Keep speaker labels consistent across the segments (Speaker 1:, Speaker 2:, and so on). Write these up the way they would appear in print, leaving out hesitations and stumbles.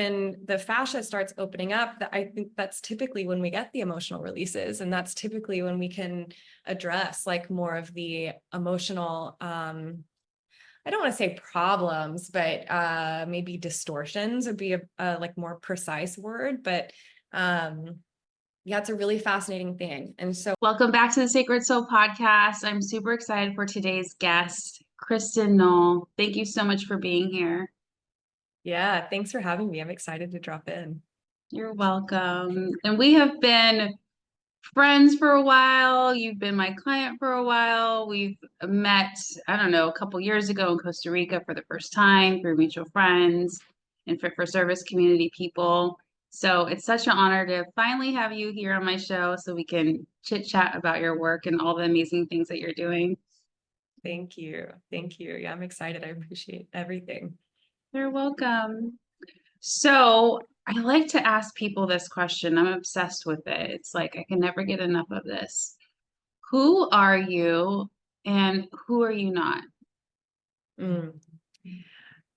Speaker 1: when the fascia starts opening up, I think that's typically when we get the emotional releases. And that's typically when we can address like more of the emotional, I don't want to say problems, but maybe distortions would be a like more precise word. But yeah, it's a really fascinating thing. And so
Speaker 2: welcome back to the Sacred Soul podcast. I'm super excited for today's guest, Kristen Nall. Thank you so much for being here.
Speaker 1: Yeah, thanks for having me. I'm excited to drop in.
Speaker 2: You're welcome. And we have been friends for a while. You've been my client for a while. We've met, I don't know, a couple years ago in Costa Rica for the first time through mutual friends and Fit for Service community people. So it's such an honor to finally have you here on my show so we can chit chat about your work and all the amazing things that you're doing.
Speaker 1: Thank you. Thank you. Yeah, I'm excited. I appreciate everything.
Speaker 2: You're welcome. So I like to ask people this question. I'm obsessed with it. It's like I can never get enough of this. Who are you and who are you not?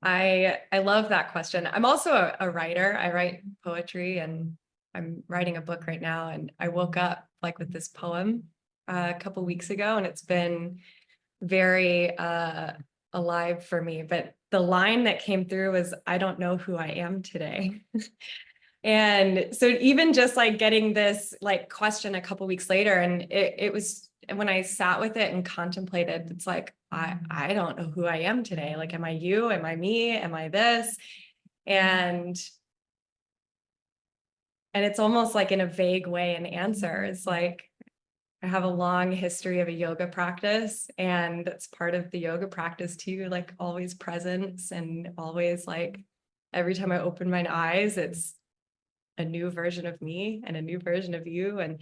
Speaker 1: I love that question. I'm also a writer. I write poetry and I'm writing a book right now. And I woke up like with this poem a couple weeks ago, and it's been very alive for me. But the line that came through was, I don't know who I am today. And so even just like getting this like question a couple weeks later, and it was when I sat with it and contemplated, it's like, I don't know who I am today. Like, am I you? Am I me? Am I this? And it's almost like in a vague way an answer. It's like, I have a long history of a yoga practice, and it's part of the yoga practice too, like always presence and always like every time I open my eyes, it's a new version of me and a new version of you. And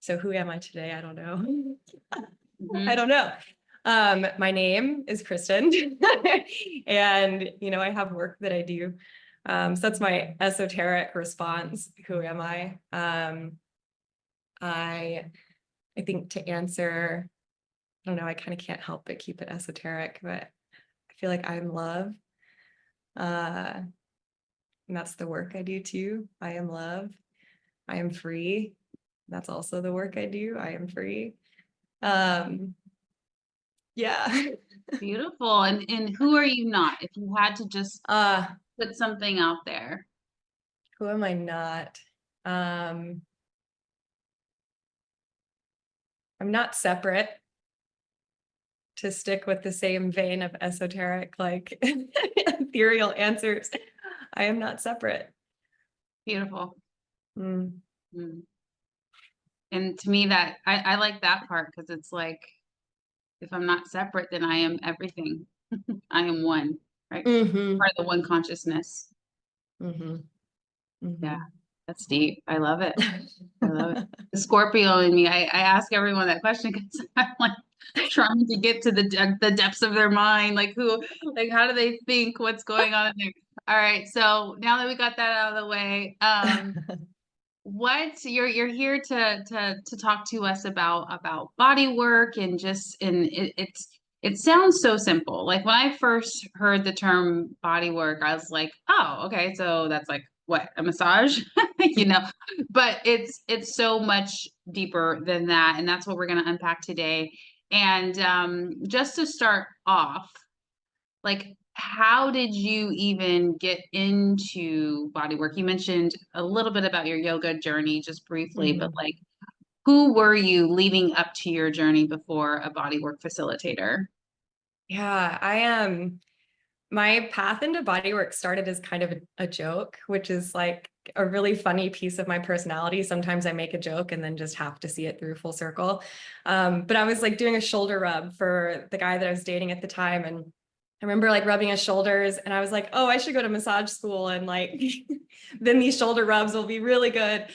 Speaker 1: so who am I today? I don't know. I don't know. My name is Kristen and, I have work that I do. So that's my esoteric response. Who am I? I think to answer, I don't know, I kind of can't help but keep it esoteric, but I feel like I'm love. And that's the work I do too. I am love. I am free. That's also the work I do. I am free. Yeah.
Speaker 2: Beautiful. And who are you not? If you had to just put something out there.
Speaker 1: Who am I not? I'm not separate, to stick with the same vein of esoteric, like ethereal answers. I am not separate.
Speaker 2: Beautiful. And to me that I like that part, because it's like, if I'm not separate, then I am everything. I am one, right? Part of the one consciousness. Yeah, that's deep. I love it. I love it. The Scorpio in me, I ask everyone that question because I'm like trying to get to the depths of their mind. Like how do they think? What's going on in there? All right. So now that we got that out of the way, what you're here to talk to us about body work, and it sounds so simple. Like when I first heard the term body work, I was like, oh, okay, so that's like what, a massage, but it's so much deeper than that, and that's what we're going to unpack today. And just to start off, like, how did you even get into body work? You mentioned a little bit about your yoga journey just briefly, but like, who were you leading up to your journey before a bodywork facilitator?
Speaker 1: Yeah, my path into bodywork started as kind of a joke, which is like a really funny piece of my personality. Sometimes I make a joke and then just have to see it through full circle. But I was like doing a shoulder rub for the guy that I was dating at the time. And I remember like rubbing his shoulders, and I was like, oh, I should go to massage school, and like, then these shoulder rubs will be really good.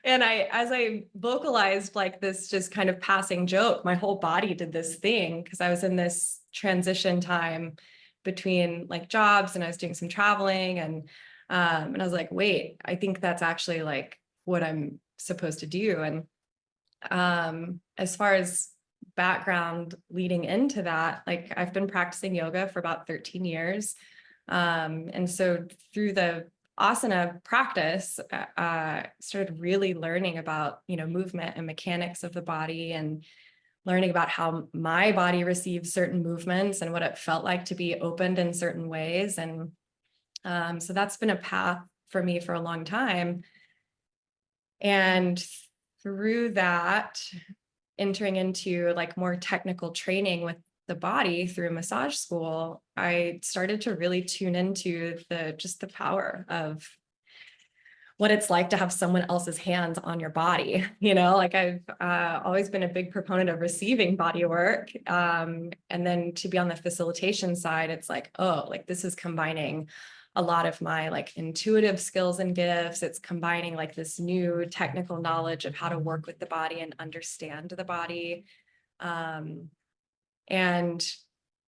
Speaker 1: And as I vocalized like this just kind of passing joke, my whole body did this thing, because I was in this transition time between like jobs, and I was doing some traveling, and I was like, wait, I think that's actually like what I'm supposed to do. And as far as background leading into that, like I've been practicing yoga for about 13 years. And so through the asana practice, started really learning about, movement and mechanics of the body, and learning about how my body receives certain movements and what it felt like to be opened in certain ways. And so that's been a path for me for a long time. And through that, entering into like more technical training with the body through massage school, I started to really tune into the power of what it's like to have someone else's hands on your body. Like I've always been a big proponent of receiving body work. And then to be on the facilitation side, it's like, oh, like this is combining a lot of my like intuitive skills and gifts. It's combining like this new technical knowledge of how to work with the body and understand the body. And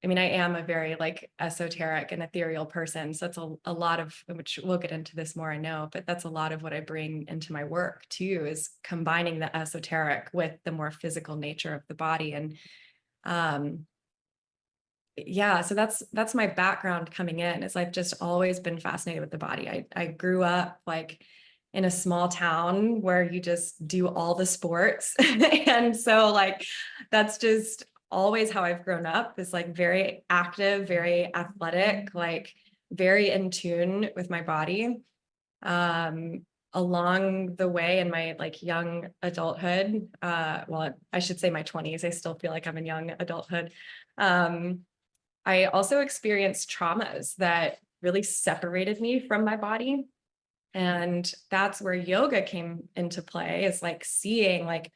Speaker 1: I mean, I am a very like esoteric and ethereal person. So it's a lot of, which we'll get into this more, I know, but that's a lot of what I bring into my work too, is combining the esoteric with the more physical nature of the body. And yeah, so that's my background coming in, is I've just always been fascinated with the body. I grew up like in a small town where you just do all the sports. And so like, that's just always how I've grown up, is like very active, very athletic, like very in tune with my body. Along the way in my like young adulthood, well, I should say my 20s, I still feel like I'm in young adulthood. I also experienced traumas that really separated me from my body. And that's where yoga came into play, is like seeing, like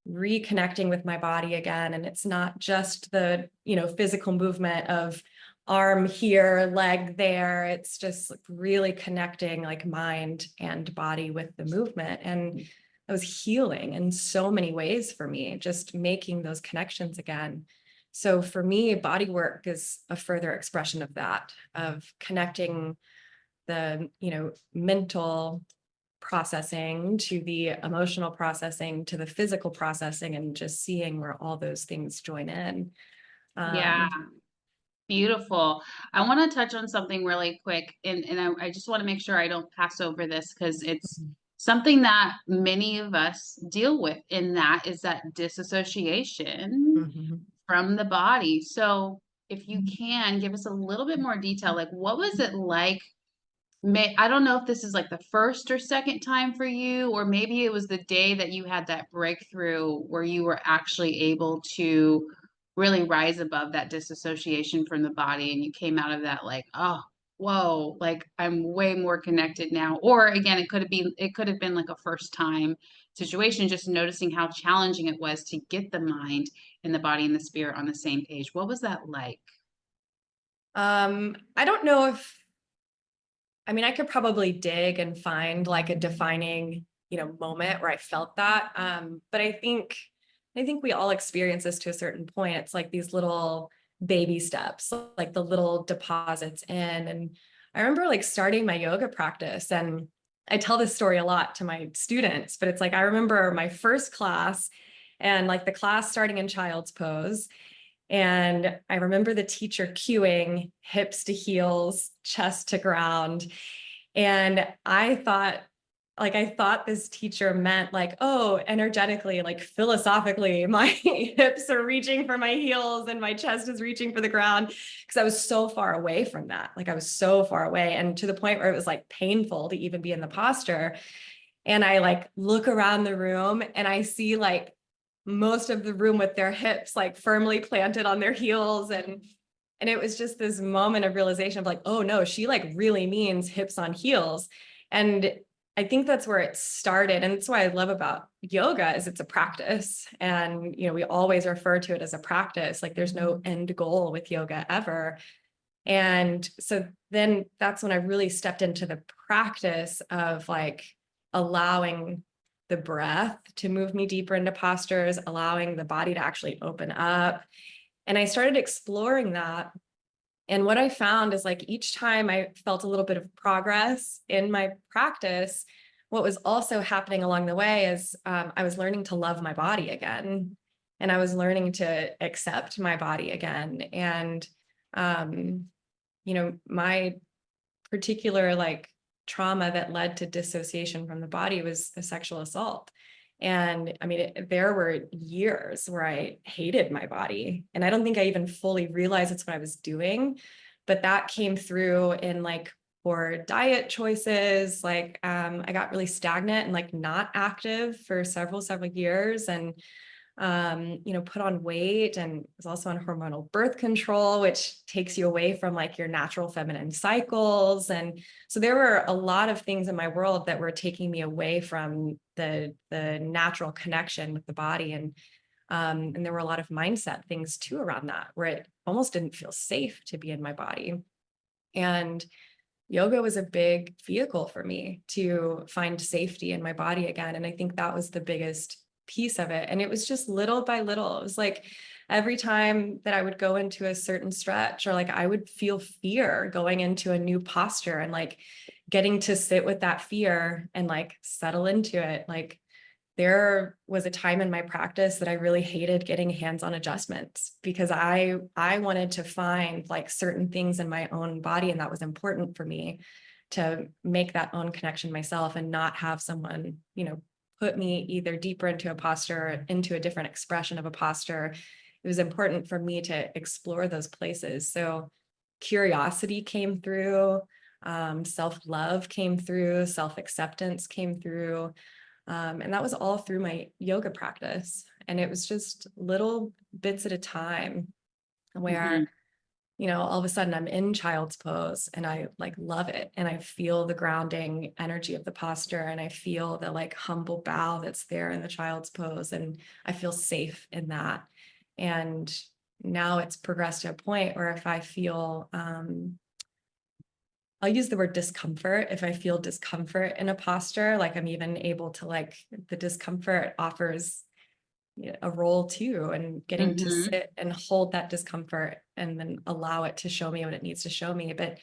Speaker 1: reconnecting with my body again. And it's not just the, physical movement of arm here, leg there. It's just like really connecting like mind and body with the movement. And it was healing in so many ways for me, just making those connections again. So for me, body work is a further expression of that, of connecting the, mental processing to the emotional processing to the physical processing, and just seeing where all those things join in.
Speaker 2: Yeah, beautiful. I want to touch on something really quick, and I just want to make sure I don't pass over this, because it's something that many of us deal with, and that is that disassociation
Speaker 1: Mhm.
Speaker 2: from the body. So if you can give us a little bit more detail, like what was it like? I don't know if this is like the first or second time for you, or maybe it was the day that you had that breakthrough where you were actually able to really rise above that disassociation from the body, and you came out of that like, oh, whoa, like I'm way more connected now. Or again, it could have been like a first time situation, just noticing how challenging it was to get the mind and the body and the spirit on the same page. What was that like?
Speaker 1: I don't know if, I mean, I could probably dig and find like a defining, moment where I felt that. But I think we all experience this to a certain point. It's like these little baby steps, like the little deposits in. And I remember like starting my yoga practice, and I tell this story a lot to my students, but it's like, I remember my first class, and like the class starting in child's pose. And I remember the teacher cueing hips to heels, chest to ground. And I thought this teacher meant like, oh, energetically, like philosophically, my hips are reaching for my heels and my chest is reaching for the ground. Cause I was so far away from that. Like I was so far away, and to the point where it was like painful to even be in the posture. And I like look around the room and I see like most of the room with their hips like firmly planted on their heels. And it was just this moment of realization of like, oh no, she like really means hips on heels. And I think that's where it started. And that's why I love about yoga is it's a practice. And, we always refer to it as a practice. Like there's no end goal with yoga ever. And so then that's when I really stepped into the practice of like allowing the breath to move me deeper into postures, allowing the body to actually open up. And I started exploring that. And what I found is like each time I felt a little bit of progress in my practice, what was also happening along the way is I was learning to love my body again. And I was learning to accept my body again. And, my particular like trauma that led to dissociation from the body was a sexual assault. And I mean, there were years where I hated my body, and I don't think I even fully realized it's what I was doing, but that came through in like poor diet choices. Like, I got really stagnant and like not active for several years, and put on weight, and was also on hormonal birth control, which takes you away from like your natural feminine cycles. And so there were a lot of things in my world that were taking me away from the natural connection with the body. And there were a lot of mindset things too around that, where it almost didn't feel safe to be in my body. And yoga was a big vehicle for me to find safety in my body again. And I think that was the biggest piece of it. And it was just little by little. It was like every time that I would go into a certain stretch, or like I would feel fear going into a new posture, and like getting to sit with that fear and like settle into it. Like there was a time in my practice that I really hated getting hands-on adjustments, because I wanted to find like certain things in my own body, and that was important for me to make that own connection myself, and not have someone, put me either deeper into a posture or into a different expression of a posture. It was important for me to explore those places. So curiosity came through, self-love came through, self-acceptance came through. And that was all through my yoga practice. And it was just little bits at a time where, all of a sudden I'm in child's pose, and I like love it. And I feel the grounding energy of the posture, and I feel the like humble bow that's there in the child's pose. And I feel safe in that. And now it's progressed to a point where if I feel, I'll use the word discomfort. If I feel discomfort in a posture, like I'm even able to like, the discomfort offers a role too, and getting to sit and hold that discomfort and then allow it to show me what it needs to show me. But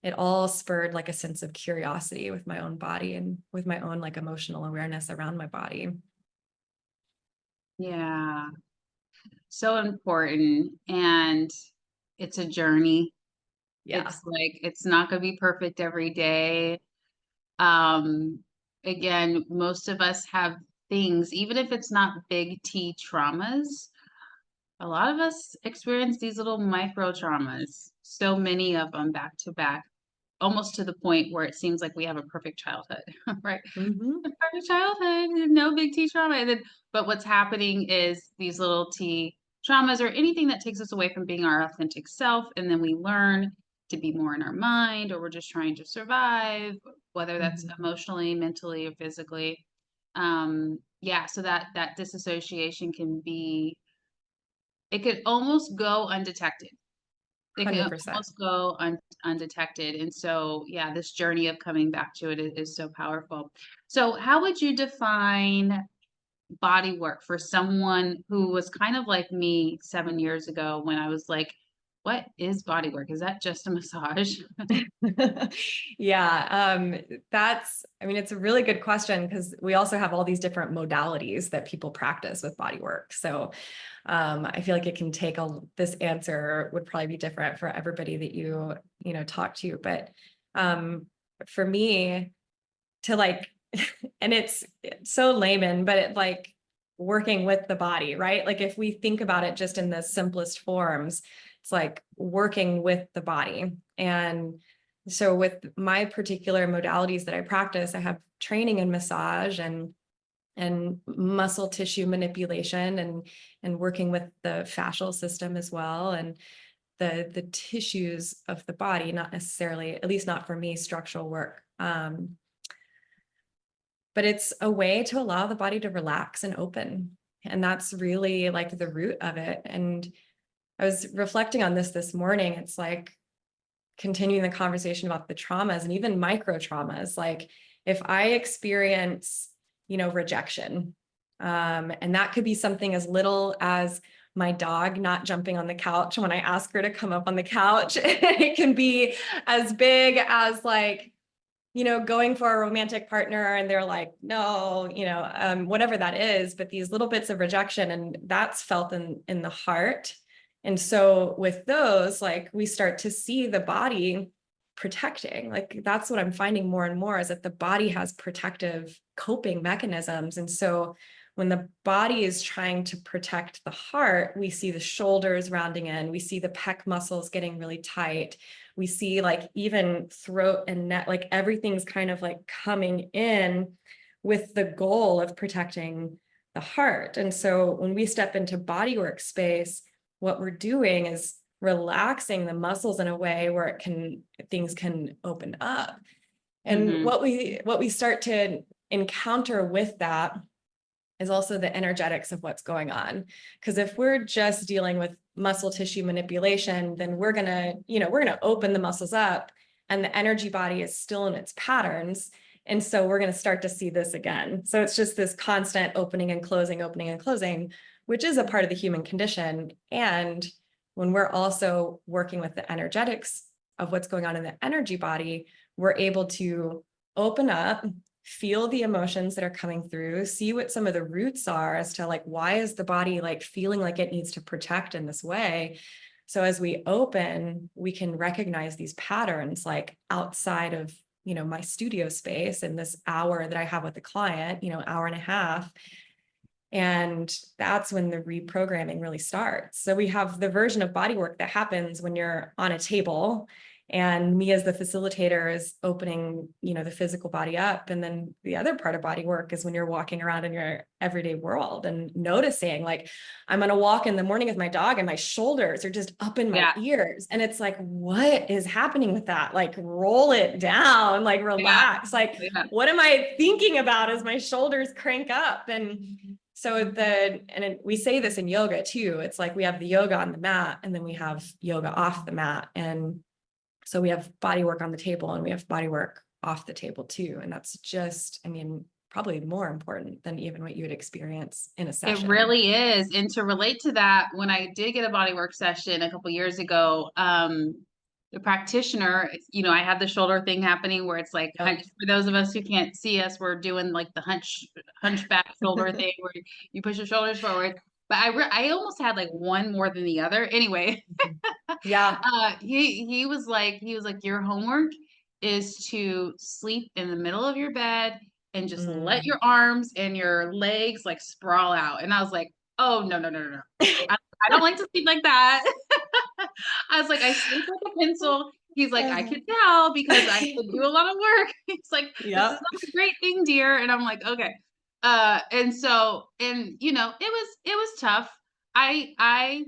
Speaker 1: it all spurred like a sense of curiosity with my own body, and with my own like emotional awareness around my body.
Speaker 2: Yeah, so important. And it's a journey.
Speaker 1: Yeah.
Speaker 2: It's like, it's not going to be perfect every day. Again, most of us have things, even if it's not big T traumas, a lot of us experience these little micro traumas, so many of them back to back, almost to the point where it seems like we have a perfect childhood, right?
Speaker 1: Mm-hmm.
Speaker 2: A perfect childhood, no big T trauma. And then, but what's happening is these little T traumas, or anything that takes us away from being our authentic self. And then we learn to be more in our mind, or we're just trying to survive, whether that's emotionally, mentally, or physically. Yeah, so that disassociation can be, it could almost go undetected. It can
Speaker 1: 100%.
Speaker 2: almost go undetected. And so, yeah, this journey of coming back to it is so powerful. So how would you define body work for someone who was kind of like me 7 years ago, when I was like, what is body work? Is that just a massage?
Speaker 1: Yeah, it's a really good question, because we also have all these different modalities that people practice with body work. So I feel like it can take this answer would probably be different for everybody that talk to. But for me to like, and it's so layman, but it like working with the body, right? Like if we think about it just in the simplest forms, it's like working with the body. And so with my particular modalities that I practice, I have training in massage and muscle tissue manipulation, and working with the fascial system as well, and the tissues of the body, not necessarily, at least not for me, structural work. But it's a way to allow the body to relax and open. And that's really like the root of it. And I was reflecting on this morning. It's like continuing the conversation about the traumas, and even micro traumas. Like if I experience, rejection, and that could be something as little as my dog not jumping on the couch when I ask her to come up on the couch. It can be as big as like, going for a romantic partner and they're like, no, whatever that is, but these little bits of rejection, and that's felt in the heart. And so with those, like we start to see the body protecting. Like that's what I'm finding more and more, is that the body has protective coping mechanisms. And so when the body is trying to protect the heart, we see the shoulders rounding in, we see the pec muscles getting really tight. We see like even throat and neck, like everything's kind of like coming in with the goal of protecting the heart. And so when we step into bodywork space, what we're doing is relaxing the muscles in a way where things can open up. And what we start to encounter with that is also the energetics of what's going on. Because if we're just dealing with muscle tissue manipulation, then we're gonna open the muscles up and the energy body is still in its patterns. And so we're going to start to see this again. So it's just this constant opening and closing, which is a part of the human condition. And when we're also working with the energetics of what's going on in the energy body, we're able to open up, feel the emotions that are coming through, see what some of the roots are as to like, why is the body like feeling like it needs to protect in this way? So as we open, we can recognize these patterns like outside of, my studio space and this hour that I have with the client, hour and a half. And that's when the reprogramming really starts. So we have the version of bodywork that happens when you're on a table and me as the facilitator is opening, the physical body up. And then the other part of bodywork is when you're walking around in your everyday world and noticing, like, I'm going to walk in the morning with my dog and my shoulders are just up in my ears. And it's like, what is happening with that? Like, roll it down, like relax. Like, what am I thinking about as my shoulders crank up? And so we say this in yoga too. It's like we have the yoga on the mat and then we have yoga off the mat. And so we have body work on the table and we have body work off the table too. And that's just, probably more important than even what you would experience in a session.
Speaker 2: It really is. And to relate to that, when I did get a body work session a couple of years ago, the practitioner, I had the shoulder thing happening where it's like, for those of us who can't see us, we're doing like the hunchback shoulder thing where you push your shoulders forward. But I almost had like one more than the other. Anyway, he was like, your homework is to sleep in the middle of your bed and just let your arms and your legs like sprawl out. And I was like, oh, no. I don't like to sleep like that. I was like, I sleep like a pencil. He's like, I could tell because I do a lot of work. He's like, this is not a great thing, dear. And I'm like, okay. And it was tough. I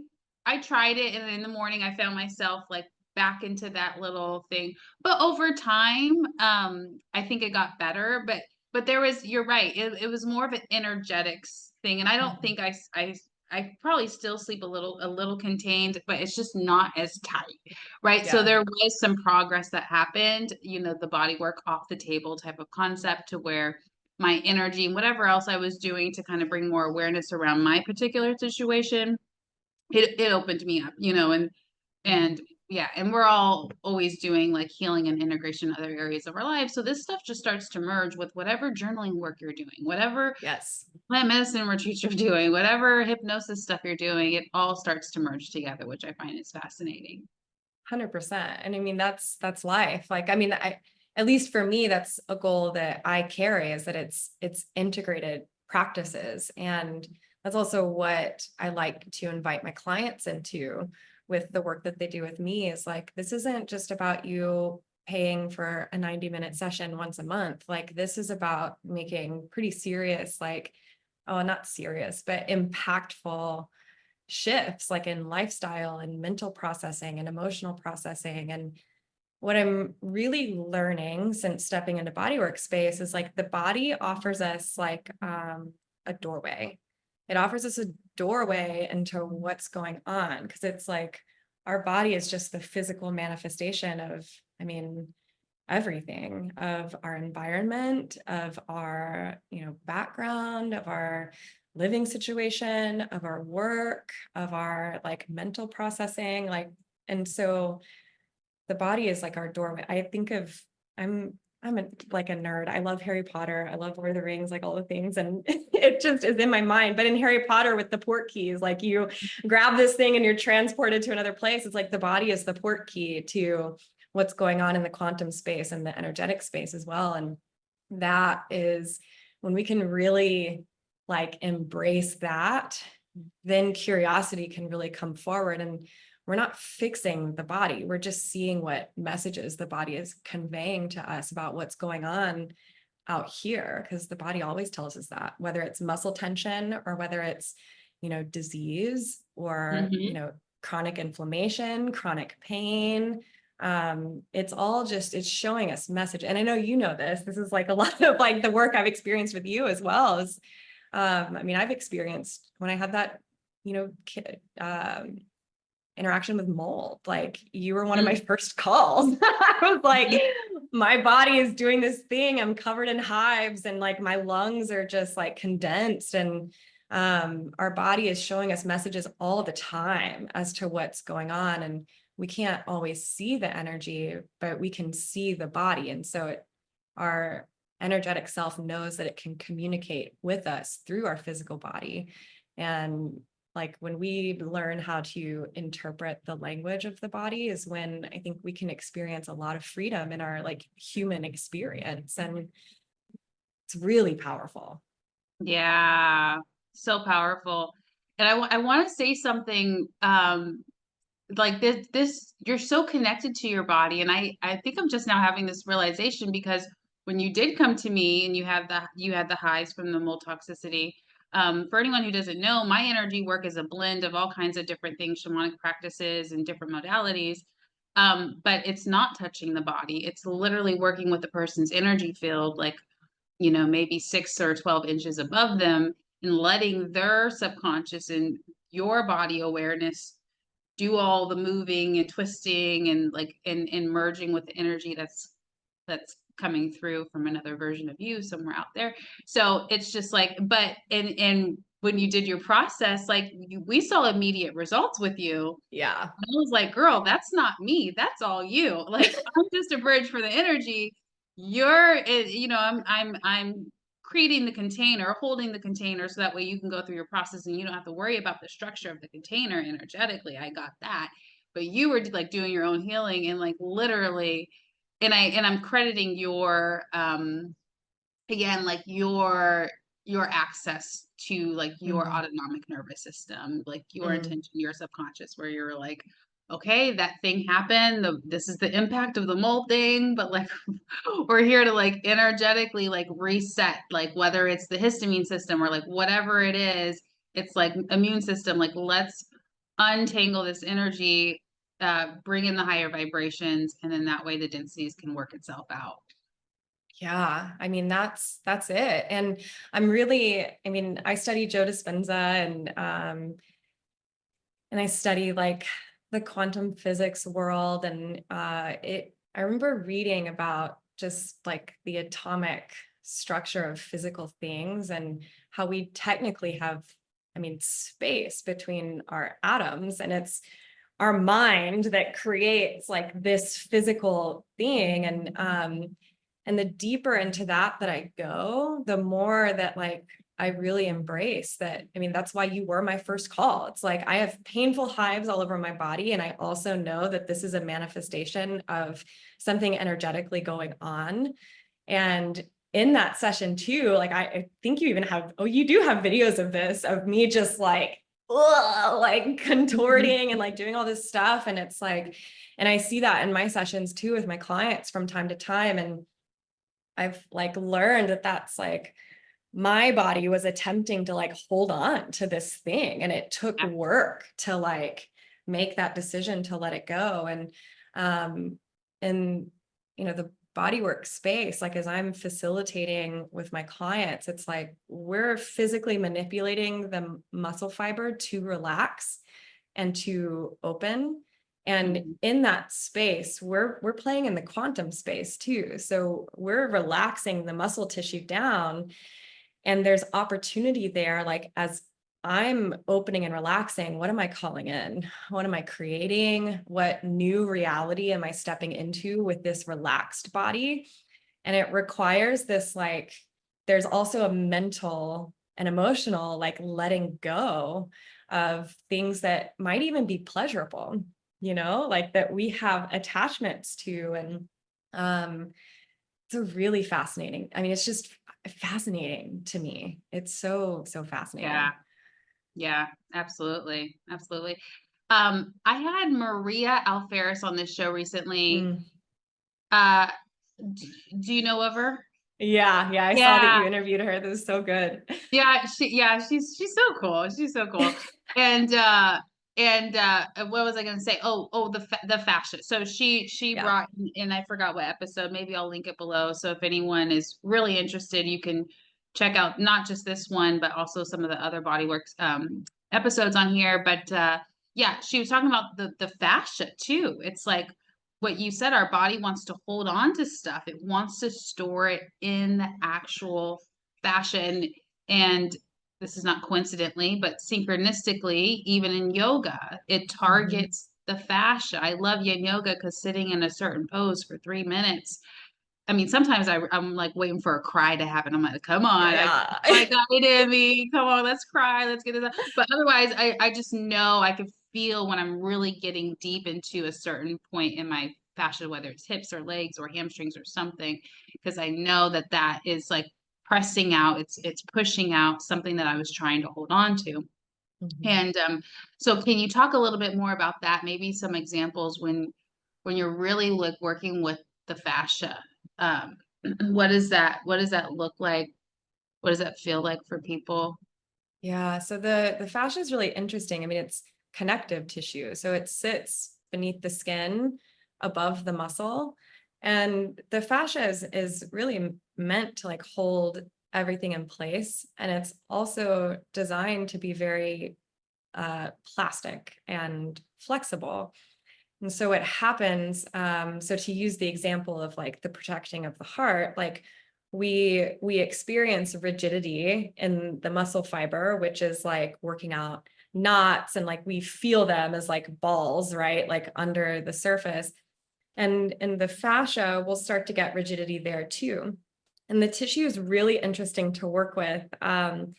Speaker 2: tried it, and in the morning I found myself like back into that little thing. But over time, I think it got better. But you're right. It was more of an energetics thing. And I don't think I probably still sleep a little contained, but it's just not as tight. Right. Yeah. So there was some progress that happened, the body work off the table type of concept, to where my energy and whatever else I was doing to kind of bring more awareness around my particular situation, it opened me up, and yeah, and we're all always doing like healing and integration in other areas of our lives. So this stuff just starts to merge with whatever journaling work you're doing, whatever plant medicine retreats you're doing, whatever hypnosis stuff you're doing, it all starts to merge together, which I find is fascinating.
Speaker 1: 100%. And that's life. Like, at least for me, that's a goal that I carry, is that it's integrated practices. And that's also what I like to invite my clients into with the work that they do with me, is like, this isn't just about you paying for a 90-minute session once a month. Like, this is about making pretty serious, like, not serious, but impactful shifts, like in lifestyle and mental processing and emotional processing. And what I'm really learning since stepping into bodywork space is like the body offers us like a doorway. It offers us a doorway into what's going on, because it's like our body is just the physical manifestation of, everything, of our environment, of our, background, of our living situation, of our work, of our like mental processing, like, and so the body is like our doorway. I think of, I'm like a nerd. I love Harry Potter. I love Lord of the Rings, like all the things. And it just is in my mind. But in Harry Potter with the port keys, like you grab this thing and you're transported to another place. It's like the body is the port key to what's going on in the quantum space and the energetic space as well. And that is when we can really like embrace that, then curiosity can really come forward. And we're not fixing the body. We're just seeing what messages the body is conveying to us about what's going on out here, because the body always tells us that, whether it's muscle tension or whether it's, disease or,
Speaker 2: Mhm.
Speaker 1: chronic inflammation, chronic pain. It's all just, it's showing us message. And I know, this is like a lot of like the work I've experienced with you as well as, I've experienced when I had that, kid, interaction with mold. Like you were one of my first calls. I was like, my body is doing this thing. I'm covered in hives and like my lungs are just like condensed. And our body is showing us messages all the time as to what's going on. And we can't always see the energy, but we can see the body. And so our energetic self knows that it can communicate with us through our physical body. And like when we learn how to interpret the language of the body is when I think we can experience a lot of freedom in our like human experience. And it's really powerful.
Speaker 2: Yeah, so powerful. And I want to say something like this you're so connected to your body, and I think I'm just now having this realization because when you did come to me and you had the highs from the mold toxicity. For anyone who doesn't know, my energy work is a blend of all kinds of different things, shamanic practices and different modalities. But it's not touching the body. It's literally working with the person's energy field, like maybe 6 or 12 inches above them, and letting their subconscious and your body awareness do all the moving and twisting and like and merging with the energy that's coming through from another version of you somewhere out there. So it's just like, but and when you did your process, like we saw immediate results with you.
Speaker 1: Yeah.
Speaker 2: I was like, girl, that's not me. That's all you. Like, I'm just a bridge for the energy. I'm creating the container, holding the container so that way you can go through your process and you don't have to worry about the structure of the container energetically. I got that. But you were like doing your own healing and like literally, and I'm crediting your again like your access to like your
Speaker 1: Mm-hmm.
Speaker 2: autonomic nervous system, like your
Speaker 1: Mm.
Speaker 2: intention, your subconscious, where you're like, okay, that thing happened, this is the impact of the mold thing, but like we're here to like energetically like reset, like whether it's the histamine system or like whatever it is, it's like immune system, like let's untangle this energy, bring in the higher vibrations, and then that way the densities can work itself out.
Speaker 1: Yeah, that's it. And I study Joe Dispenza and I study like the quantum physics world. And I remember reading about just like the atomic structure of physical things and how we technically have, space between our atoms. And it's our mind that creates like this physical thing. And the deeper into that I go, the more that like I really embrace that. That's why you were my first call. It's like I have painful hives all over my body. And I also know that this is a manifestation of something energetically going on. And in that session too, like I think you even have, you do have videos of this, of me just like, ugh, like contorting and like doing all this stuff. And it's like, and I see that in my sessions too with my clients from time to time. And I've like learned that that's like my body was attempting to like hold on to this thing, and it took work to like make that decision to let it go. Um and the bodywork space, like as I'm facilitating with my clients, it's like we're physically manipulating the muscle fiber to relax and to open. And in that space, we're playing in the quantum space too. So we're relaxing the muscle tissue down, and there's opportunity there. Like as I'm opening and relaxing, what am I calling in? What am I creating? What new reality am I stepping into with this relaxed body? And it requires this, like, there's also a mental and emotional, like letting go of things that might even be pleasurable. like that we have attachments to. And it's a really fascinating. I mean, it's just fascinating to me. It's so, so fascinating.
Speaker 2: Yeah. Yeah, absolutely. Absolutely. I had Maria Alferez on this show recently.
Speaker 1: Mm.
Speaker 2: Uh, do you know of her?
Speaker 1: Yeah. Yeah. I saw that
Speaker 2: Yeah.
Speaker 1: you interviewed her. This is so good.
Speaker 2: She's so cool. She's so cool. And what was I going to say? The fascia. So she
Speaker 1: Yeah.
Speaker 2: brought, and I forgot what episode. Maybe I'll link it below. So if anyone is really interested, you can check out not just this one, but also some of the other Bodyworks episodes on here. But yeah, she was talking about the fascia too. It's like what you said, our body wants to hold on to stuff. It wants to store it in the actual fashion. And this is not coincidentally, but synchronistically, even in yoga, it
Speaker 1: Mhm.
Speaker 2: targets the fascia. I love yin yoga because sitting in a certain pose for 3 minutes. I mean, sometimes I'm like waiting for a cry to happen. I'm like, come on,
Speaker 1: Yeah.
Speaker 2: I got it in me. Come on, let's cry. Let's get it out. But otherwise, I just know I can feel when I'm really getting deep into a certain point in my fascia, whether it's hips or legs or hamstrings or something, because I know that that is like pressing out. It's pushing out something that I was trying to hold on to.
Speaker 1: Mhm.
Speaker 2: And so can you talk a little bit more about that? Maybe some examples when you're really like working with the fascia. Um, what does that look like? What does that feel like for people?
Speaker 1: Yeah. So the fascia is really interesting. I mean, it's connective tissue. So it sits beneath the skin above the muscle. And the fascia is really meant to like hold everything in place. And it's also designed to be very plastic and flexible. And so what happens, so to use the example of like the protecting of the heart, like we experience rigidity in the muscle fiber, which is like working out knots, and like we feel them as like balls, right? Like under the surface. And the fascia will start to get rigidity there too. And the tissue is really interesting to work with. And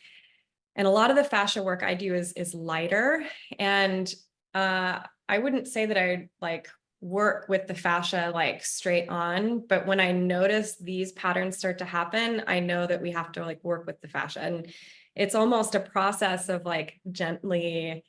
Speaker 1: a lot of the fascia work I do is lighter. And I wouldn't say that I like work with the fascia like straight on, but when I notice these patterns start to happen, I know that we have to like work with the fascia. And it's almost a process of like gently,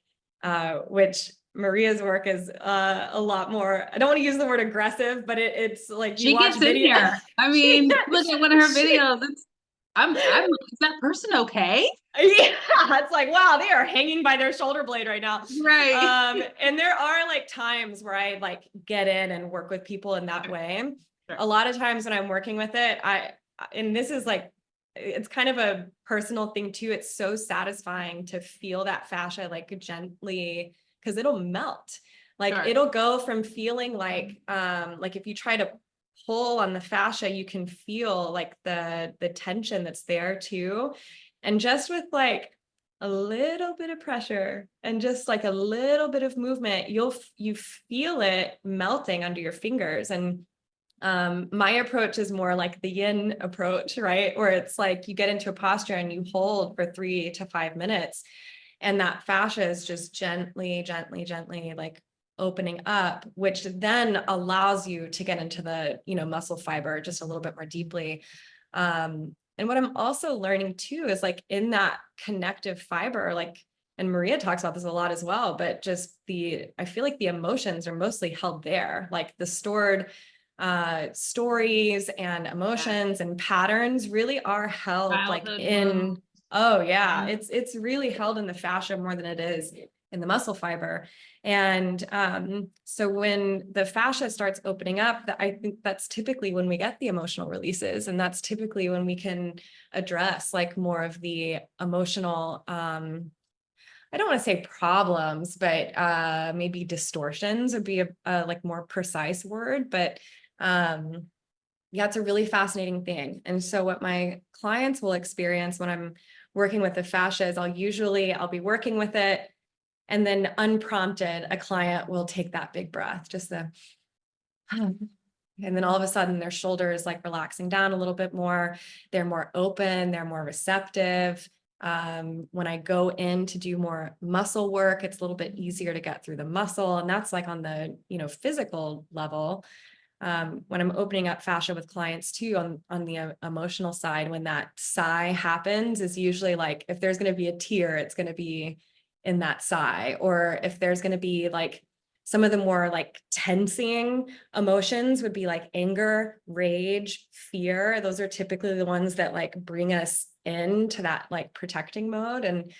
Speaker 1: which Maria's work is a lot more, I don't want to use the word aggressive, but it's like you
Speaker 2: She
Speaker 1: watch
Speaker 2: gets in
Speaker 1: video.
Speaker 2: here. I
Speaker 1: she,
Speaker 2: mean, look at one of her
Speaker 1: she,
Speaker 2: videos. Is that person okay?
Speaker 1: Yeah, it's like, wow, they are hanging by their shoulder blade right now.
Speaker 2: Right.
Speaker 1: And there are like times where I like get in and work with people in that way.
Speaker 2: Sure.
Speaker 1: A lot of times when I'm working with it, and this is like, it's kind of a personal thing too. It's so satisfying to feel that fascia like gently, because it'll melt. Like
Speaker 2: Sure.
Speaker 1: it'll go from feeling like if you try to pull on the fascia, you can feel like the tension that's there too. And just with like a little bit of pressure and just like a little bit of movement, you feel it melting under your fingers. And my approach is more like the yin approach, right? Where it's like you get into a posture and you hold for 3 to 5 minutes, and that fascia is just gently, gently, gently like opening up, which then allows you to get into the, muscle fiber just a little bit more deeply. And what I'm also learning too is like in that connective fiber, like, and Maria talks about this a lot as well, but just I feel like the emotions are mostly held there, like the stored stories and
Speaker 2: Yeah.
Speaker 1: emotions and patterns really are held like
Speaker 2: Childhood wound.
Speaker 1: in, oh yeah, it's really held in the fascia more than it is in the muscle fiber. And so when the fascia starts opening up, I think that's typically when we get the emotional releases. And that's typically when we can address like more of the emotional, I don't want to say problems, but maybe distortions would be a like more precise word. But yeah, it's a really fascinating thing. And so what my clients will experience when I'm working with the fascia is I'll be working with it, and then unprompted, a client will take that big breath, just and then all of a sudden their shoulder is like relaxing down a little bit more. They're more open, they're more receptive. When I go in to do more muscle work, it's a little bit easier to get through the muscle. And that's like on the, physical level. When I'm opening up fascia with clients too, on the emotional side, when that sigh happens, is usually like, if there's going to be a tear, it's going to be in that sigh. Or if there's going to be like some of the more like tensing emotions would be like anger, rage, fear. Those are typically the ones that like bring us into that like protecting mode. And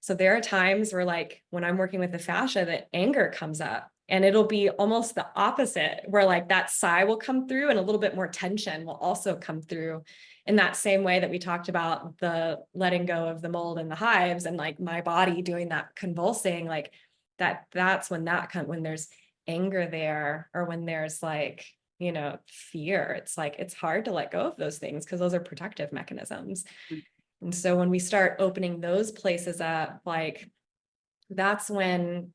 Speaker 1: so there are times where like when I'm working with the fascia, that anger comes up, and it'll be almost the opposite, where like that sigh will come through and a little bit more tension will also come through, in that same way that we talked about the letting go of the mold and the hives, and like my body doing that convulsing, like that's when when there's anger there, or when there's like, fear, it's like, it's hard to let go of those things because those are protective mechanisms. And so when we start opening those places up, like that's when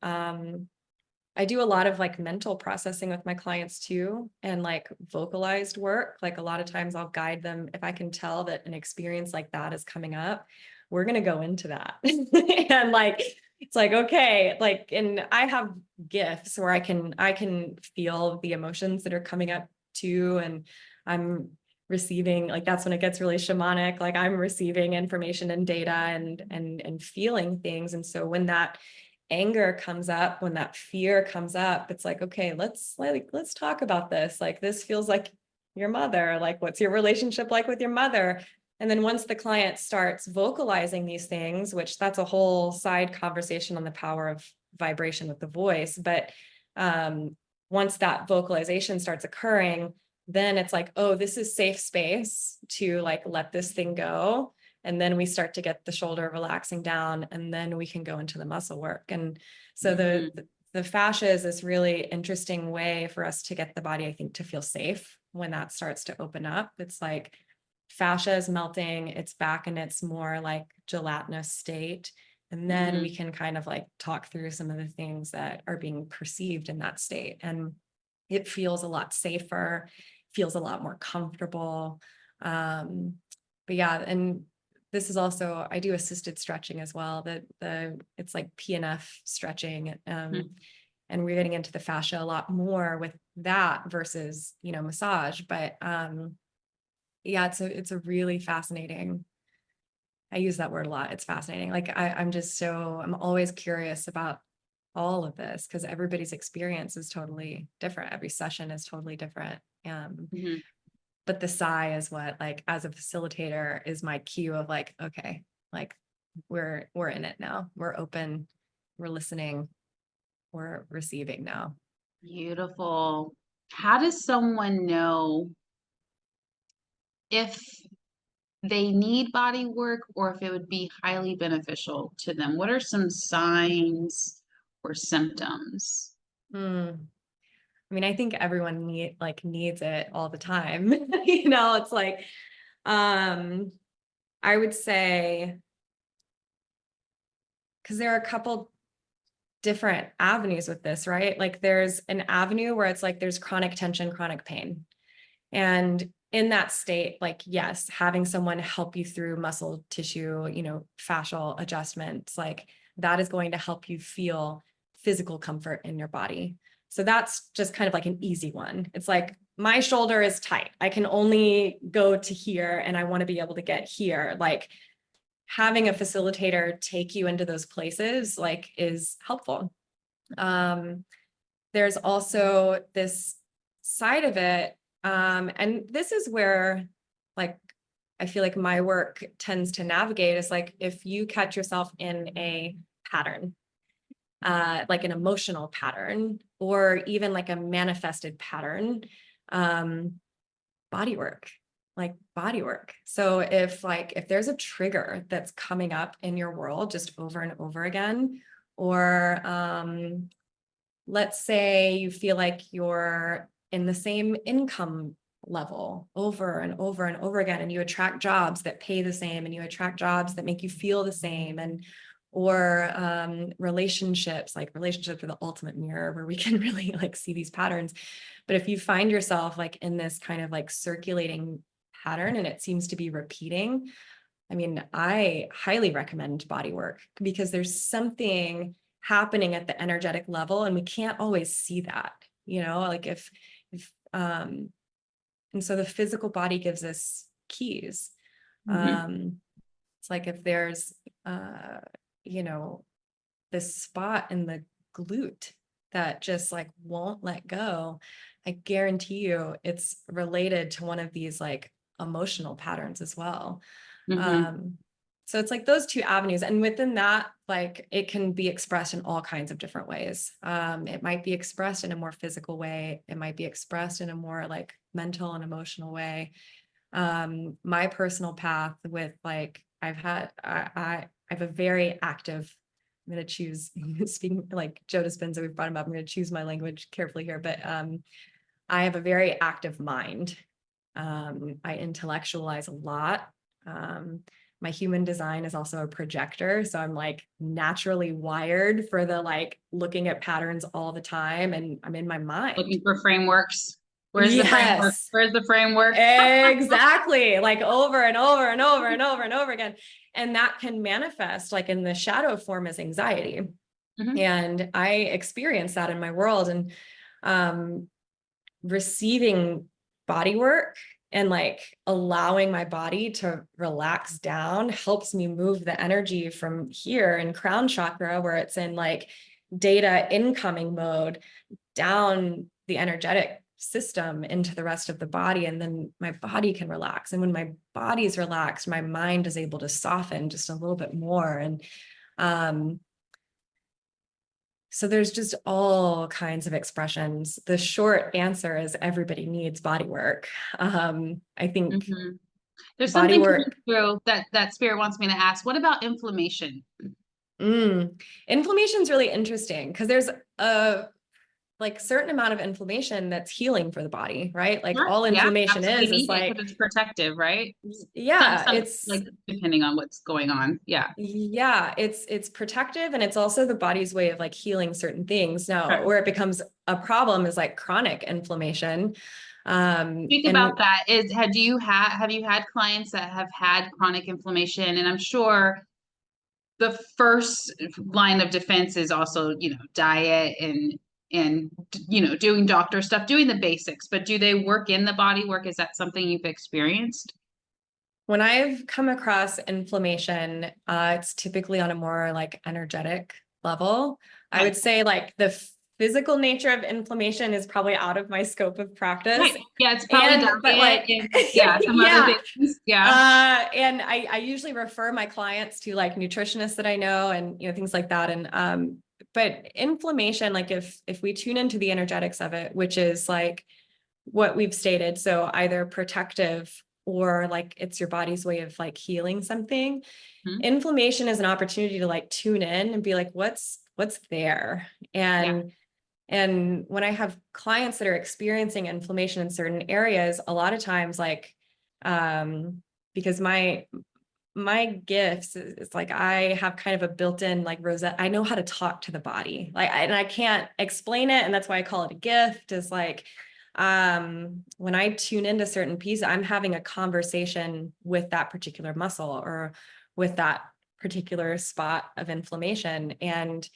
Speaker 1: I do a lot of like mental processing with my clients too, and like vocalized work. Like a lot of times I'll guide them, if I can tell that an experience like that is coming up, we're going to go into that. And like, it's like, okay, like, and I have gifts where I can feel the emotions that are coming up too. And I'm receiving, like, that's when it gets really shamanic. Like I'm receiving information and data and feeling things. And so when that anger comes up, when that fear comes up, it's like, okay, let's talk about this. Like, this feels like your mother. Like, what's your relationship like with your mother? And then once the client starts vocalizing these things, which that's a whole side conversation on the power of vibration with the voice. But once that vocalization starts occurring, then it's like, oh, this is safe space to like, let this thing go. And then we start to get the shoulder relaxing down, and then we can go into the muscle work. And so the fascia is this really interesting way for us to get the body, I think, to feel safe when that starts to open up. It's like fascia is melting, it's back in its more like gelatinous state. And then we can kind of like talk through some of the things that are being perceived in that state. And it feels a lot safer, feels a lot more comfortable. But yeah, and this is also, I do assisted stretching as well. It's like PNF stretching. And we're getting into the fascia a lot more with that versus, massage. But yeah, it's a really fascinating, I use that word a lot. It's fascinating. Like I'm always curious about all of this, because everybody's experience is totally different. Every session is totally different. But the sigh is what, like, as a facilitator, is my cue of like, okay, like we're in it now. We're open, we're listening, we're receiving now.
Speaker 2: Beautiful. How does someone know if they need body work or if it would be highly beneficial to them? What are some signs or symptoms?
Speaker 1: I mean, I think everyone needs it all the time. It's like, I would say, because there are a couple different avenues with this, right? Like there's an avenue where it's like there's chronic tension, chronic pain. And in that state, like, yes, having someone help you through muscle tissue, fascial adjustments, like that is going to help you feel physical comfort in your body. So that's just kind of like an easy one. It's like, my shoulder is tight, I can only go to here, and I want to be able to get here. Like having a facilitator take you into those places, like, is helpful. There's also this side of it. And this is where, like, I feel like my work tends to navigate, is like, if you catch yourself in a pattern, like an emotional pattern, or even like a manifested pattern, body work. So if there's a trigger that's coming up in your world just over and over again, or let's say you feel like you're in the same income level over and over and over again, and you attract jobs that pay the same, and you attract jobs that make you feel the same, or relationships are the ultimate mirror where we can really like see these patterns. But if you find yourself like in this kind of like circulating pattern and it seems to be repeating, I mean, I highly recommend body work because there's something happening at the energetic level and we can't always see that, like and so the physical body gives us keys. It's like if there's, you know, this spot in the glute that just like won't let go, I guarantee you it's related to one of these like emotional patterns as well. So it's like those two avenues. And within that, like it can be expressed in all kinds of different ways. It might be expressed in a more physical way. It might be expressed in a more like mental and emotional way. My personal path with like, I have a very active, I'm going to choose speaking like Joe Dispenza, we've brought him up. I'm going to choose my language carefully here, but, I have a very active mind. I intellectualize a lot. My human design is also a projector. So I'm like naturally wired for the like looking at patterns all the time. And I'm in my mind.
Speaker 2: Looking for frameworks. Where's the framework?
Speaker 1: Yes,
Speaker 2: Where's the framework?
Speaker 1: exactly. Like over and over and over and over and over again. And that can manifest like in the shadow form as anxiety. And I experience that in my world. And receiving body work and like allowing my body to relax down helps me move the energy from here in crown chakra, where it's in like data incoming mode, down the energetic system into the rest of the body. And then my body can relax. And when my body's relaxed, my mind is able to soften just a little bit more. And so there's just all kinds of expressions. The short answer is everybody needs body work. I think
Speaker 2: there's
Speaker 1: body
Speaker 2: something
Speaker 1: work
Speaker 2: through that spirit wants me to ask. What about inflammation?
Speaker 1: Inflammation is really interesting because there's a like certain amount of inflammation that's healing for the body, right? Like all inflammation is like
Speaker 2: it's protective, right?
Speaker 1: Yeah,
Speaker 2: it's like depending on what's going on. Yeah,
Speaker 1: it's protective, and it's also the body's way of like healing certain things. Now, where it becomes a problem is like chronic inflammation.
Speaker 2: Speak about that. Have you had clients that have had chronic inflammation? And I'm sure the first line of defense is also, diet and doing doctor stuff, doing the basics, but do they work in the body work? Is that something you've experienced?
Speaker 1: When I've come across inflammation, it's typically on a more like energetic level. I would say like the physical nature of inflammation is probably out of my scope of practice.
Speaker 2: Right. Yeah, it's probably
Speaker 1: some
Speaker 2: other things. Yeah.
Speaker 1: And I usually refer my clients to like nutritionists that I know and things like that. And but inflammation, like if we tune into the energetics of it, which is like what we've stated, so either protective or like it's your body's way of like healing something. Inflammation is an opportunity to like tune in and be like, what's there? And when I have clients that are experiencing inflammation in certain areas, a lot of times like because my gifts is like I have kind of a built-in like rosette. I know how to talk to the body, like and I can't explain it, and that's why I call it a gift. Is like when I tune into certain pieces, I'm having a conversation with that particular muscle or with that particular spot of inflammation, and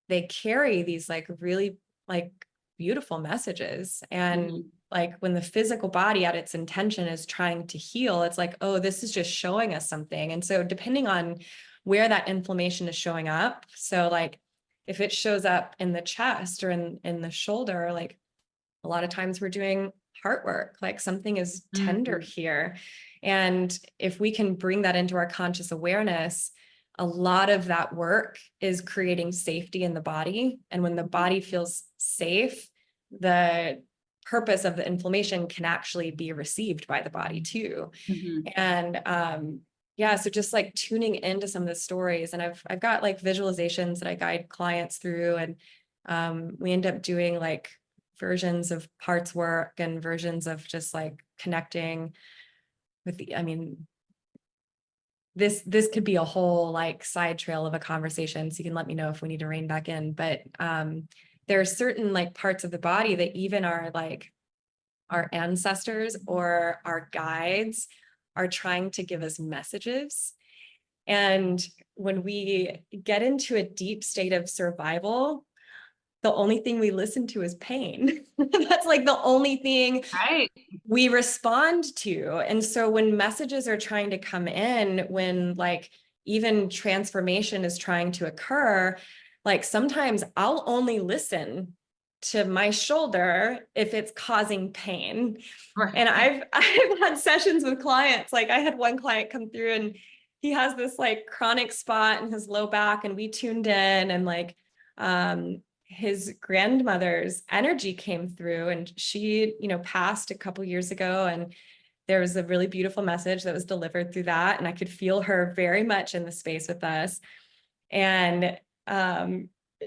Speaker 1: they carry these like really like beautiful messages. And like when the physical body at its intention is trying to heal, it's like, oh, this is just showing us something. And so depending on where that inflammation is showing up, so like if it shows up in the chest or in the shoulder, like a lot of times we're doing heart work, like something is tender here. And if we can bring that into our conscious awareness, a lot of that work is creating safety in the body. And when the body feels safe, the purpose of the inflammation can actually be received by the body too. And so just like tuning into some of the stories, and I've got like visualizations that I guide clients through, and we end up doing like versions of parts work and versions of just like connecting with this could be a whole like side trail of a conversation. So you can let me know if we need to rein back in, but there are certain like parts of the body that even are like our ancestors or our guides are trying to give us messages. And when we get into a deep state of survival, the only thing we listen to is pain. That's like the only thing
Speaker 2: Right.
Speaker 1: we respond to. And so when messages are trying to come in, when like even transformation is trying to occur, like sometimes I'll only listen to my shoulder if it's causing pain.
Speaker 2: Right.
Speaker 1: And I've had sessions with clients. Like I had one client come through and he has this like chronic spot in his low back, and we tuned in, and like his grandmother's energy came through, and she, passed a couple years ago, and there was a really beautiful message that was delivered through that. And I could feel her very much in the space with us. And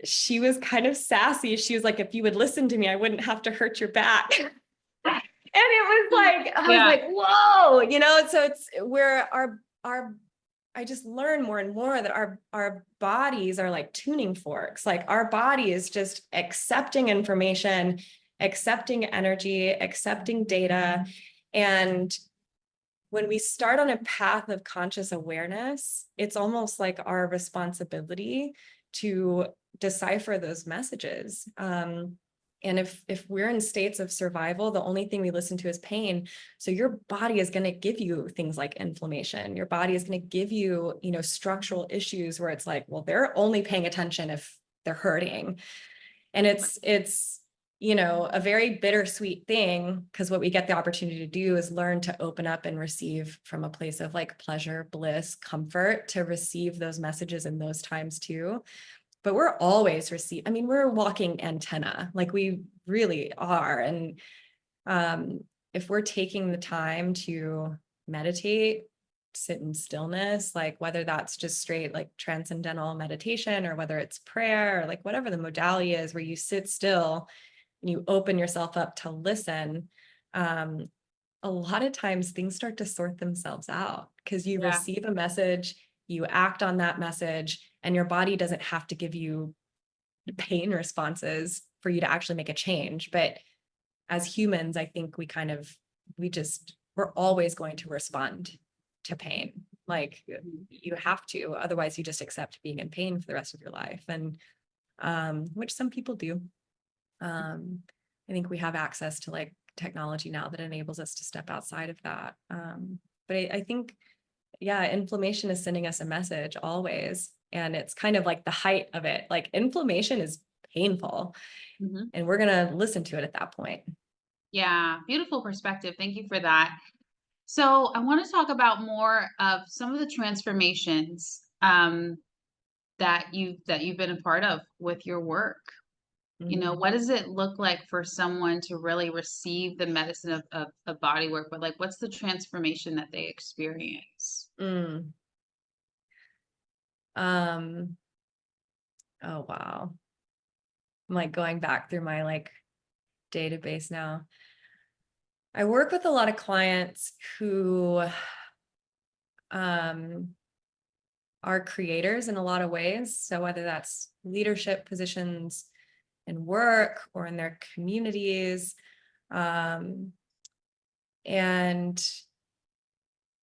Speaker 1: she was kind of sassy. She was like, if you would listen to me, I wouldn't have to hurt your back. And it was like, I was like, whoa, so it's where I just learn more and more that our bodies are like tuning forks. Like our body is just accepting information, accepting energy, accepting data. And when we start on a path of conscious awareness, it's almost like our responsibility to decipher those messages. And if we're in states of survival, the only thing we listen to is pain. So your body is going to give you things like inflammation. Your body is going to give you, structural issues where it's like, well, they're only paying attention if they're hurting. And it's a very bittersweet thing, because what we get the opportunity to do is learn to open up and receive from a place of like pleasure, bliss, comfort, to receive those messages in those times too. But we're always we're a walking antenna, like we really are. And if we're taking the time to meditate, sit in stillness, like whether that's just straight like transcendental meditation, or whether it's prayer, or like whatever the modality is, where you sit still and you open yourself up to listen, a lot of times things start to sort themselves out, because you receive a message, you act on that message, and your body doesn't have to give you pain responses for you to actually make a change. But as humans, I think we're always going to respond to pain. Like you have to, otherwise you just accept being in pain for the rest of your life. And which some people do. I think we have access to like technology now that enables us to step outside of that. But I think, inflammation is sending us a message always. And it's kind of like the height of it. Like inflammation is painful, and we're going to listen to it at that point.
Speaker 2: Yeah, beautiful perspective. Thank you for that. So I want to talk about more of some of the transformations that you've been a part of with your work. What does it look like for someone to really receive the medicine of body work, but like what's the transformation that they experience?
Speaker 1: Oh wow. I'm like going back through my like database now. I work with a lot of clients who are creators in a lot of ways. So whether that's leadership positions in work or in their communities, and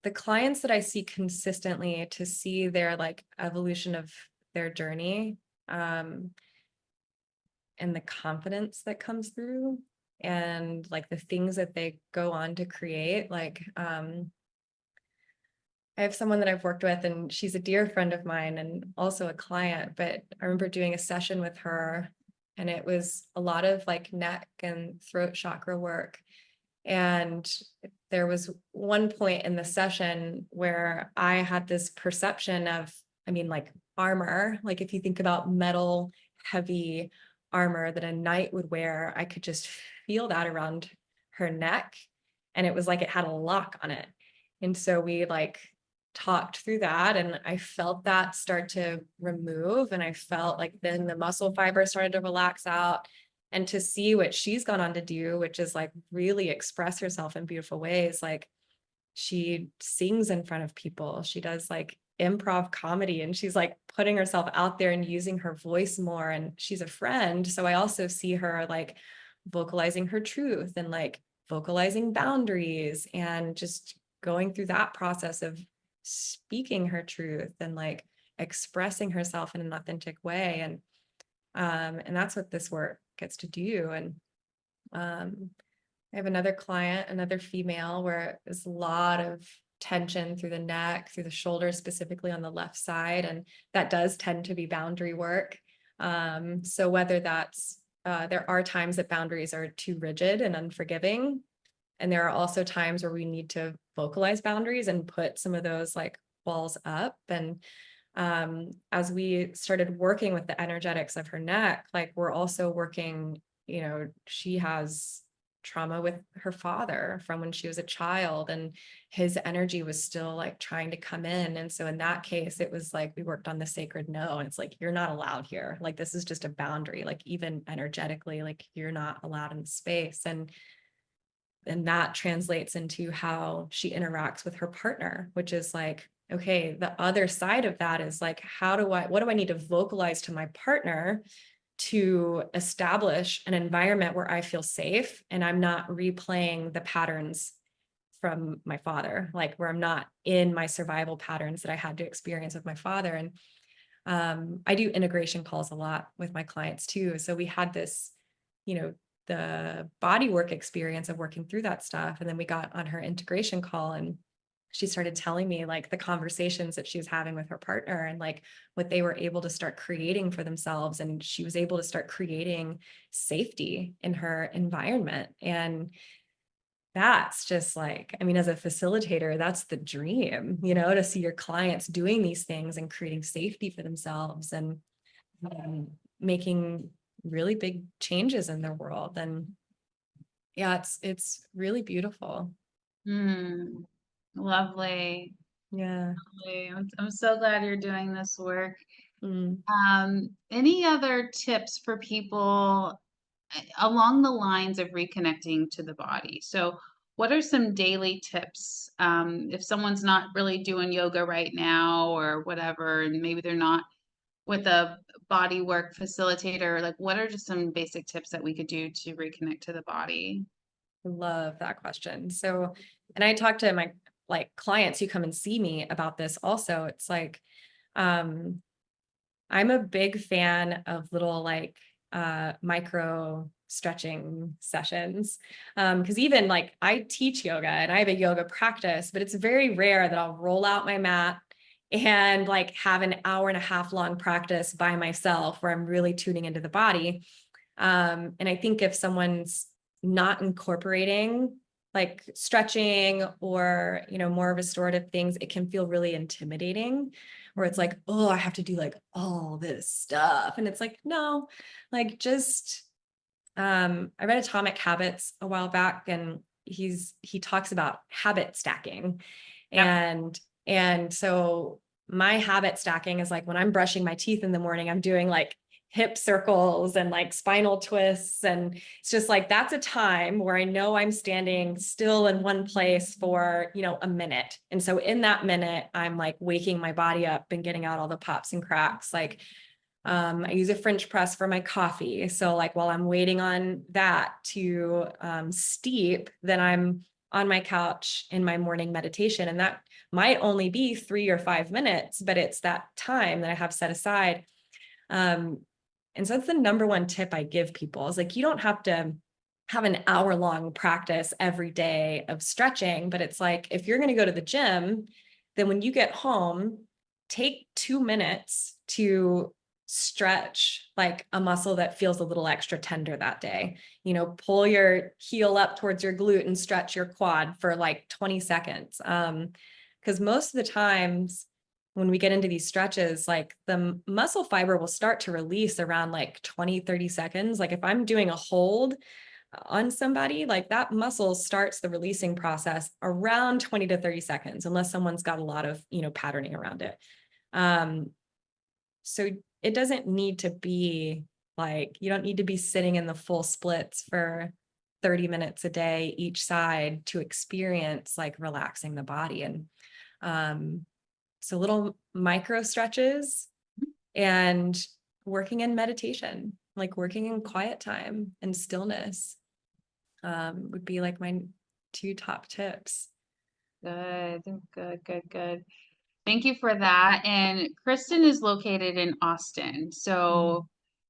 Speaker 1: the clients that I see consistently, to see their like evolution of their journey, and the confidence that comes through, and like the things that they go on to create. Like I have someone that I've worked with, and she's a dear friend of mine and also a client, but I remember doing a session with her, and it was a lot of like neck and throat chakra work. And there was one point in the session where I had this perception of, like armor, like if you think about metal, heavy armor that a knight would wear, I could just feel that around her neck. And it was like it had a lock on it. And so we like talked through that, and I felt that start to remove, and I felt like then the muscle fibers started to relax out. And to see what she's gone on to do, which is like really express herself in beautiful ways. Like she sings in front of people, she does like improv comedy, and she's like putting herself out there and using her voice more. And she's a friend, so I also see her like vocalizing her truth and like vocalizing boundaries and just going through that process of speaking her truth and like expressing herself in an authentic way. And that's what this work gets to do. And I have another client, another female, where there's a lot of tension through the neck, through the shoulders, specifically on the left side. And that does tend to be boundary work. So whether that's, there are times that boundaries are too rigid and unforgiving. And there are also times where we need to vocalize boundaries and put some of those like walls up. And as we started working with the energetics of her neck, like we're also working, she has trauma with her father from when she was a child, and his energy was still like trying to come in. And so in that case, it was like we worked on the sacred no, and it's like, you're not allowed here. Like, this is just a boundary, like even energetically, like you're not allowed in the space. And that translates into how she interacts with her partner, which is like, okay, the other side of that is like, what do I need to vocalize to my partner to establish an environment where I feel safe and I'm not replaying the patterns from my father, like where I'm not in my survival patterns that I had to experience with my father. And I do integration calls a lot with my clients too. So we had this, the body work experience of working through that stuff. And then we got on her integration call, and she started telling me like the conversations that she was having with her partner and like what they were able to start creating for themselves. And she was able to start creating safety in her environment. And that's just like, I mean, as a facilitator, that's the dream, to see your clients doing these things and creating safety for themselves and making really big changes in their world. And yeah, it's really beautiful.
Speaker 2: Lovely.
Speaker 1: Yeah.
Speaker 2: Lovely. I'm so glad you're doing this work.
Speaker 1: Mm.
Speaker 2: Any other tips for people along the lines of reconnecting to the body? So what are some daily tips? If someone's not really doing yoga right now or whatever, and maybe they're not with a body work facilitator, like what are just some basic tips that we could do to reconnect to the body?
Speaker 1: I love that question. So, and I talk to my like clients who come and see me about this also. It's like, I'm a big fan of little like micro stretching sessions. Because even like I teach yoga and I have a yoga practice, but it's very rare that I'll roll out my mat and like have an hour and a half long practice by myself where I'm really tuning into the body. And I think if someone's not incorporating like stretching or, more restorative things, it can feel really intimidating, where it's like, oh, I have to do like all this stuff. And it's like, no, like just, I read Atomic Habits a while back, and he talks about habit stacking.
Speaker 2: Yep.
Speaker 1: And so my habit stacking is like when I'm brushing my teeth in the morning, I'm doing like hip circles and like spinal twists. And it's just like, that's a time where I know I'm standing still in one place for, a minute. And so in that minute, I'm like waking my body up and getting out all the pops and cracks. Like, I use a French press for my coffee. So like while I'm waiting on that to steep, then I'm on my couch in my morning meditation. And that might only be 3 or 5 minutes, but it's that time that I have set aside. And so that's the number one tip I give people is like, you don't have to have an hour-long practice every day of stretching, but it's like, if you're going to go to the gym, then when you get home, take 2 minutes to stretch like a muscle that feels a little extra tender that day. Pull your heel up towards your glute and stretch your quad for like 20 seconds. Because most of the times when we get into these stretches, like the muscle fiber will start to release around like 20, 30 seconds. Like if I'm doing a hold on somebody, like that muscle starts the releasing process around 20 to 30 seconds, unless someone's got a lot of, patterning around it. So it doesn't need to be like, you don't need to be sitting in the full splits for 30 minutes a day, each side, to experience like relaxing the body. And so little micro stretches and working in meditation, like working in quiet time and stillness, would be like my 2 top tips.
Speaker 2: Good, good, good, good. Thank you for that. And Kristen is located in Austin.
Speaker 1: Mm.
Speaker 2: So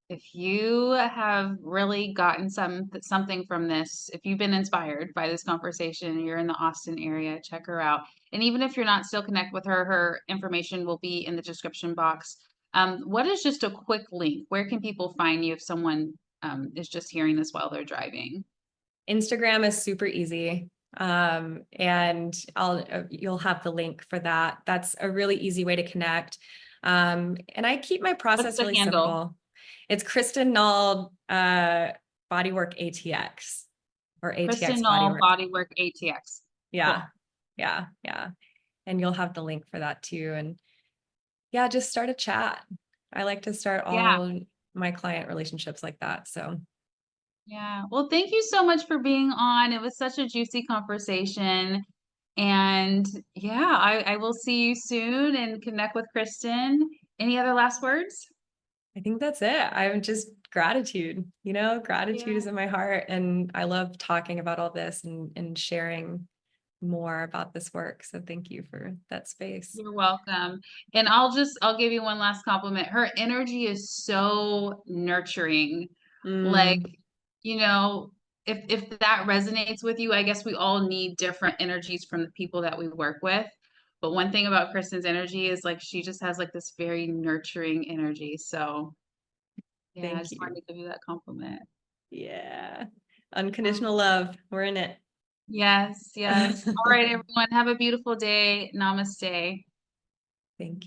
Speaker 2: if you have really gotten something from this, if you've been inspired by this conversation, you're in the Austin area, check her out. And even if you're not still connect with her, her information will be in the description box. What is just a quick link? Where can people find you if someone is just hearing this while they're driving?
Speaker 1: Instagram is super easy. And you'll have the link for that. That's a really easy way to connect. And I keep my
Speaker 2: What's
Speaker 1: process
Speaker 2: the
Speaker 1: really
Speaker 2: handle?
Speaker 1: simple. It's Kristen Nall, Bodywork ATX or
Speaker 2: Kristen
Speaker 1: ATX
Speaker 2: Nall,
Speaker 1: Bodywork.
Speaker 2: Bodywork ATX.
Speaker 1: Yeah.
Speaker 2: Cool.
Speaker 1: Yeah. Yeah. And you'll have the link for that too. And yeah, just start a chat. I like to start
Speaker 2: Yeah.
Speaker 1: all my client relationships like that. So
Speaker 2: Yeah. Well, thank you so much for being on. It was such a juicy conversation. And yeah, I will see you soon and connect with Kristen. Any other last words?
Speaker 1: I think that's it. I'm just gratitude, gratitude
Speaker 2: Yeah.
Speaker 1: is in my heart. And I love talking about all this and sharing more about this work. So thank you for that space.
Speaker 2: You're welcome. And I'll give you one last compliment. Her energy is so nurturing. Like,
Speaker 1: Mm,
Speaker 2: you know, if that resonates with you, I guess we all need different energies from the people that we work with. But one thing about Kristen's energy is like she just has like this very nurturing energy. So yeah, I
Speaker 1: thank
Speaker 2: just
Speaker 1: you.
Speaker 2: wanted to give you that compliment.
Speaker 1: Yeah.
Speaker 2: Um,
Speaker 1: Unconditional love. We're in it.
Speaker 2: yes, yes. All right, everyone. Have a beautiful day. Namaste.
Speaker 1: Thank you.